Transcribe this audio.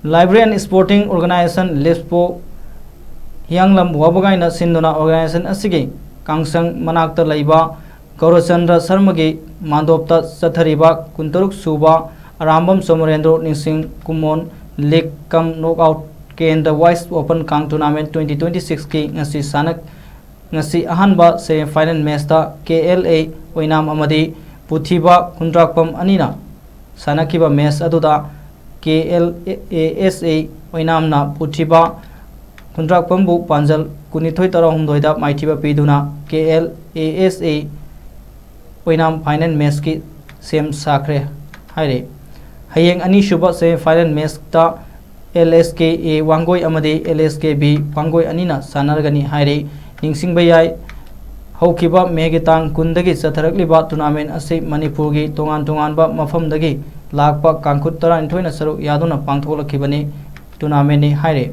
library and sporting organization लिस्पो हियांगलम वाबगाइना सिंदुना ऑर्गेनाइजेशन असिगे कांगसंग मनाक्त लैबा गौरचंद्र शर्मा की मांदोपता चथरीबा कुंतरुक सूबा अरामबम सोमरेंद्र निसिंग कुमोन लीग कम नॉकआउट केंद्र वाइस ओपन कांग टूर्नामेंट 2026 की ngasi sanak ngasi ahanba semi-final match ta KLA oinam amadi puthiba kuntrakpam anina sanakiba match aduda KLASA oinamna puthiba kuntrakpam bu panjal kunithoi tarahumdoi da maithiba piduna KLASA oinam final match ki sem sakre haire hayeng ani shuba semi-final match ta LSKA Wangoi amadi LSKB Wangoi anina sanargani haire ningsing bayai haukiba megetang kundagi satharakliba tournament ase Manipur gi tongan tongan ba mafam dagi lakpa kangkut tara inthoina saru yaduna pangtholakibani tournament ni haire